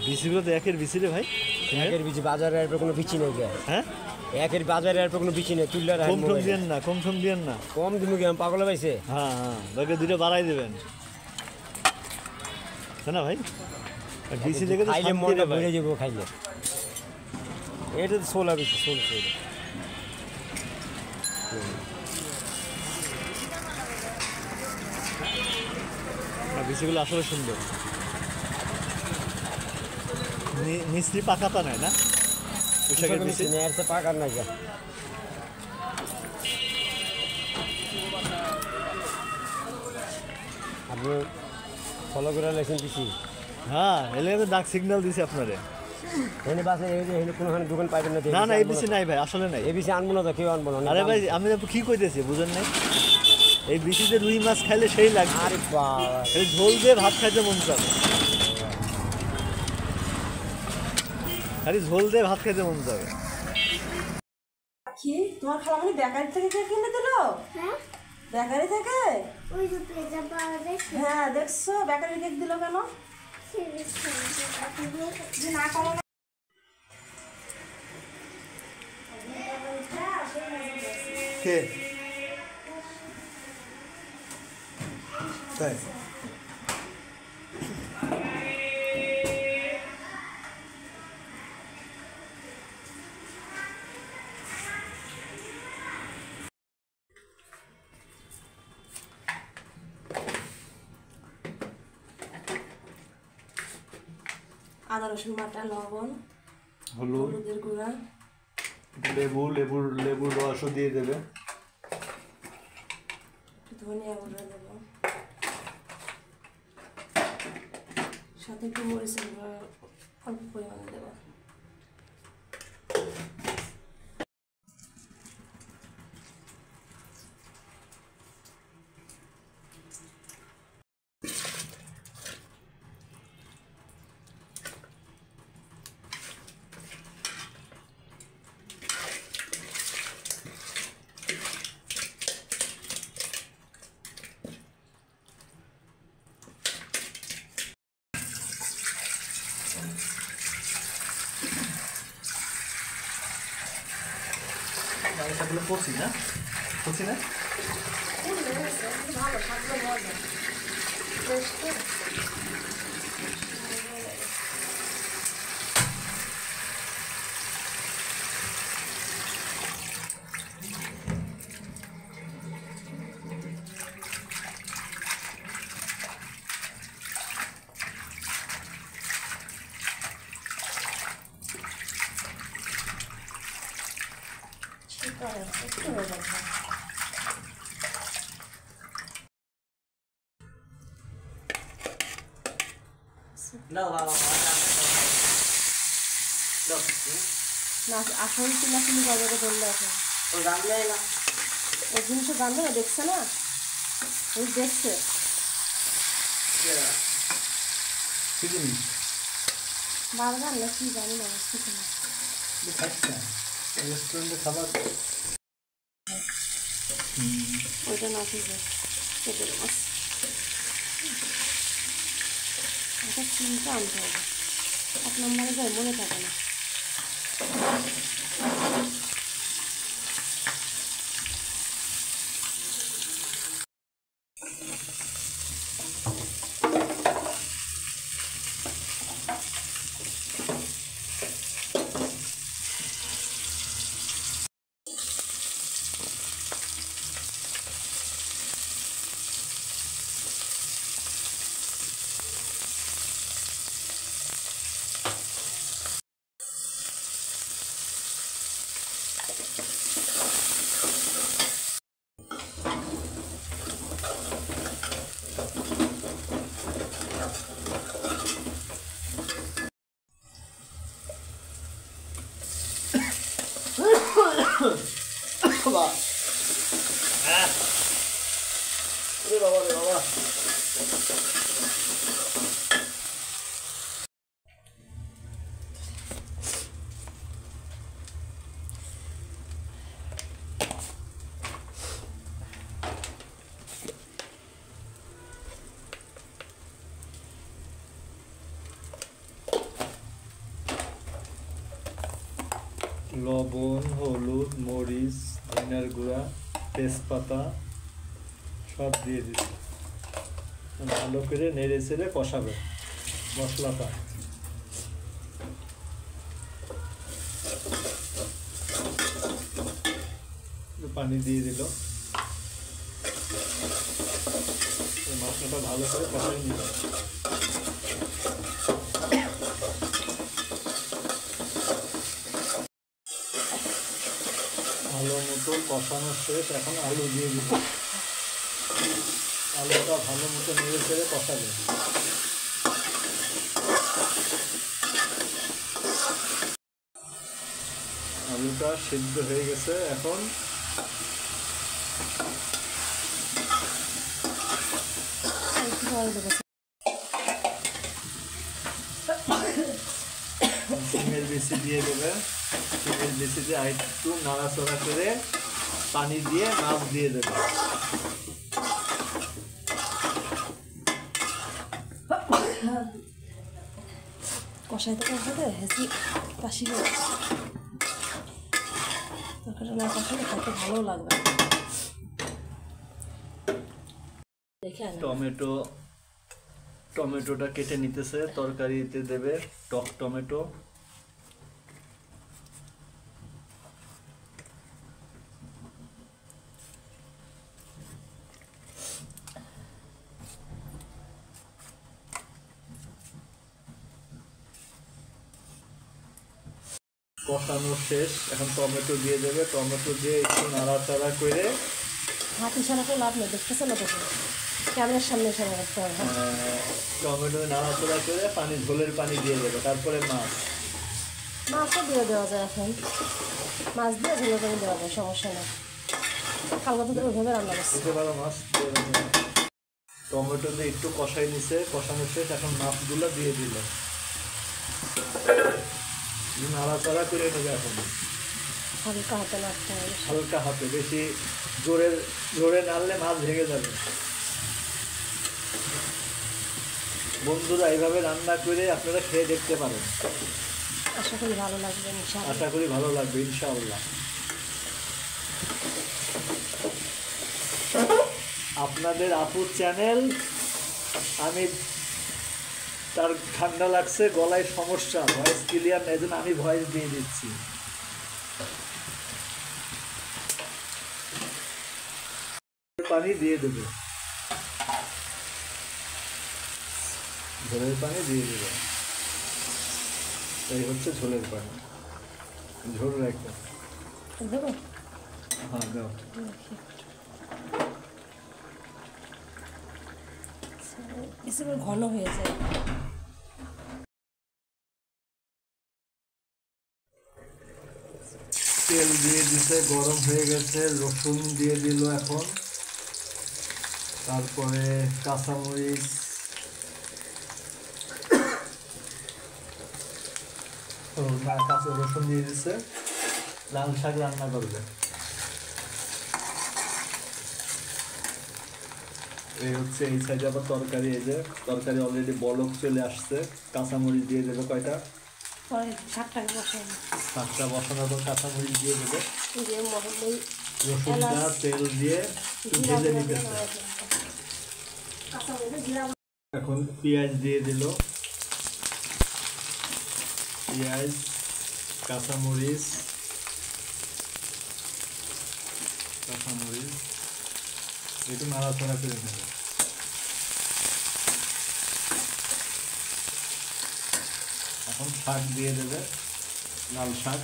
বিচিগুলো তো একের বিচি রে ভাই, একের বিচি বাজারে আর কোনো বিচি নেই। হ্যাঁ, একের বাজারে আর কোনো বিচি নেই। তুললে কম ঠম দিয়েন না, কম ঠম দিয়েন না। কম দিমু কি, আমি পাগল পাইছে। হ্যাঁ হ্যাঁ, দরকার দুটো বাড়াই দেবেন, তাই না ভাই? বিচি দেখে তো খাইলে শান্তি মনটা রে ভাই। ভরে যাবো খাইলে। এটা তো ষোলা বিচি, ষোল। বিচিগুলো আসলে সুন্দর, মিস্ত্রি পাকাতা নেয় না, পোশাকের বিচি পাকার নাই। আপনি ফলো করে লেখেন দিছি। হ্যাঁ, এলে তো ডাক সিগন্যাল দিছি আপনারে। এনে বাসে কোনোখানে দোকান পাইবেন না। না না, এই বিচি নাই ভাই, আসলে নাই। এই বিচি আনবো না, তো কেউ আনবো না। আরে ভাই, আমি তো কি কইতেছি বুঝেন নাই? এই বিচিতে রুই মাছ খাইলে সেই লাগবে। আরে বাবা, এই ঝোল দিয়ে ভাত খাইতে মন চাবে, খালি ঝোল দিয়ে ভাত খাইতে মন চাবে। কি তোমার খালামণি বেকারি থেকে কেক কিনে দিল? হ্যাঁ, বেকারি থেকে? ওই যে পেজা পাওয়া গেছে। হ্যাঁ, দেখছো বেকারি কেক দিল কেন? যে না করে না। কে তাই? আদা রসুন বাটা, লবণ, হলুদ, হলুদের গুঁড়া, লেবুর রসও দিয়ে দেবে, ধনিয়া গুঁড়া দেবো, সাথে একটু মরিচের গুঁড়া অল্প পরিমাণে দেবো। করছি না, করছি না। একটু হয়ে যাবে। না আসল চিল্লাচিল্লি বাজারে বললে এখন ওই জিনিসও জানবে না, দেখছে না, ওই দেখছে বারবার না কি জানি না, বুঝতে না। রেস্টুরেন্টে খাবার ওইটা না ঠিক কেটে দেবো। এটা চিনটা আনতে হবে, এক নম্বরে যায় মনে থাকে না। লবণ, হলুদ, মরিচ, ধনিয়ার গুঁড়া, তেজপাতা সব দিয়ে দিচ্ছি। ভালো করে নেড়ে চেড়ে কষাবে মশলাটা। পানি দিয়ে দিল, মশলাটা ভালো করে কষাই নিল। ভালো মতো কষানো শেষ, এখন আলু দিয়ে দিব। আলুটা ভালো মতো নেড়ে চেড়ে কষাবে। আলুটা সিদ্ধ হয়ে গেছে, এখন একটু জল দেবো। সিমের বেশি দিয়ে দেবে। সিমের বেশি দিয়ে একটু নাড়াচড়া করে পানি দিয়ে মাছ দিয়ে দেবে। কষাইতে কষাইতে হেসি কাশি হয়ে যাচ্ছে। তরকারিটা না কষালে খেতে ভালো লাগবে। দেখে আনা। টমেটোটা কেটে নিতেছে, তরকারিতে দেবে টক টমেটো। কষানো শেষ, এখন টমেটো দিয়ে দেবে। টমেটো দিয়ে একটু নাড়াচাড়া করে হাত ইশারা করে লাভ নেই, দেখতেছে না দেখে ক্যামেরার সামনে ইশারা রাখতে হবে। টমেটো নাড়াচাড়া করে পানি, ঝোলের পানি দিয়ে দেবে। তারপরে মাছও দিয়ে দেওয়া যায়, এখন মাছ দিয়ে ঝোলের পানি দেওয়া যায়, সমস্যা নেই। কালকে তো ওইভাবে রান্না করছি। দিতে পারো মাছ। টমেটো দিয়ে একটু কষাই নিছে, কষানো শেষ, এখন মাছগুলো দিয়ে দিল। নাড়াচাড়া করে নেবে এখন হালকা হাতে নাড়তে হবে। হালকা হাতে, বেশি জোরে নাড়লে মাছ ভেঙে যাবে। বন্ধুরা, এইভাবে রান্না করে আপনারা খেয়ে দেখতে পারেন। আশা করি ভালো লাগবে ইনশাআল্লাহ। আশা করি ভালো লাগবে ইনশাআল্লাহ। আপনাদের আপুর চ্যানেল। আমি তার ঠান্ডা লাগছে, গলায় সমস্যা, ভয়েস ক্লিয়ার না, এই জন্য আমি ভয়েস দিয়ে দিচ্ছি। পানি দিয়ে দেবে, ঝোলের পানি দিয়ে দেবে। এই হচ্ছে ঝোলের পানি। ঝোল রাখবে। দেবো? হ্যাঁ, দাও। বেশি করে ঘন হয়ে যায়। তেল দিয়ে দিতে, গরম হয়ে গেছে, রসুন দিয়ে দিল এখন। তারপরে কাঁচামরিচ, কাঁচা রসুন দিয়ে দিচ্ছে। লাল শাক রান্না করবে। এই হচ্ছে এই সাইডে আবার তরকারি। এই যে তরকারি অলরেডি বলক চলে আসছে। কাঁচামরিচ দিয়ে দেবে কয়টা, পরে শাকটাকে বসাই শাকটা বসানোর পর কাঁচামরিচ দিয়ে দেবে। দিয়ে মশলাই রসুনটা তেল দিয়ে ভেজে নিতে। এখন পেঁয়াজ দিয়ে দিল। পেঁয়াজ, কাঁচামরিচ একটু নাড়াচাড়া করে নেবে। এখন শাক দিয়ে দেবে, লাল শাক।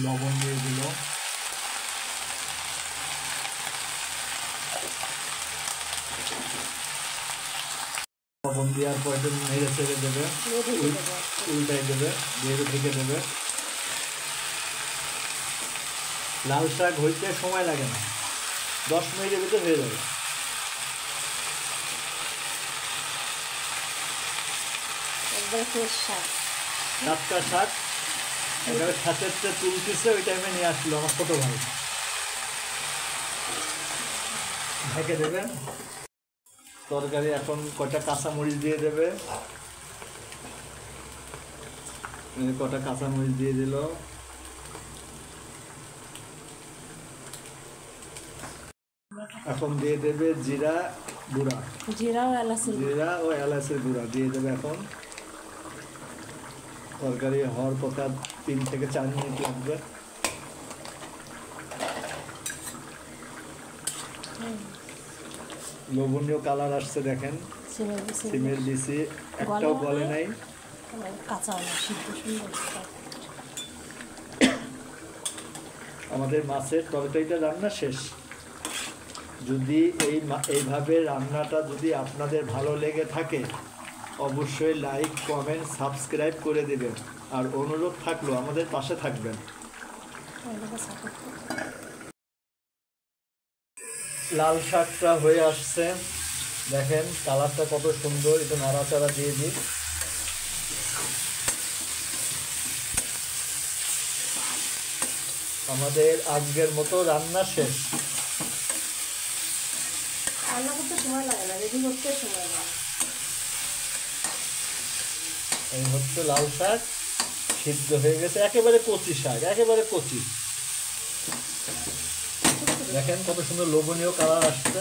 লবণ দিয়ে দিল। লবণ দেওয়ার পর একটু নেড়ে চেড়ে দেবে, উল্টাই দেবে, দিয়ে ঢেকে দেবে। লাল শাক হইতে সময় লাগে না, 10 মিনিটের ভিতরে হয়ে যাবে। টাটকা শাক একেবারে ছাতের তুলতেছে, ওই টাইমে নিয়ে আসলো আমার ছোটো ভাই। ঢেকে দেবেন। তরকারি এখন কয়টা কাঁচামরিচ দিয়ে দেবে, কটা কাঁচামরিচ দিয়ে দিল। এখন দিয়ে দেবে জিরা গুঁড়া, জিরা ও এলাচি জিরা ও এলাচের গুঁড়া দিয়ে দেবে। এখন তরকারি হওয়ার কথা 3 থেকে 4 মিনিট লাগবে। লোভনীয় কালার আসছে দেখেন। সিমের বিচি সিমের বিচি একটাও গলে নাই। কাঁচা আলু সিদ্ধ সুন্দর। আমাদের মাছের তরকারিটা রান্না শেষ। যদি এইভাবে রান্নাটা যদি আপনাদের ভালো লেগে থাকে অবশ্যই লাইক কমেন্ট সাবস্ক্রাইব করে দেবেন। আর অনুরোধ থাকলো আমাদের পাশে থাকবেন। লাল শাকটা হয়ে আসছে দেখেন, কালারটা কত সুন্দর। একটু নাড়াচাড়া দিয়ে দিই। আমাদের আজকের মতো রান্না শেষ। রান্না করতে সময় লাগে না, রেডি করতে সময় লাগে। এই হচ্ছে লাল শাক, সিদ্ধ হয়ে গেছে, একেবারে কচি শাক, একেবারে কচি। দেখেন কত সুন্দর লোভনীয় কালার আসছে।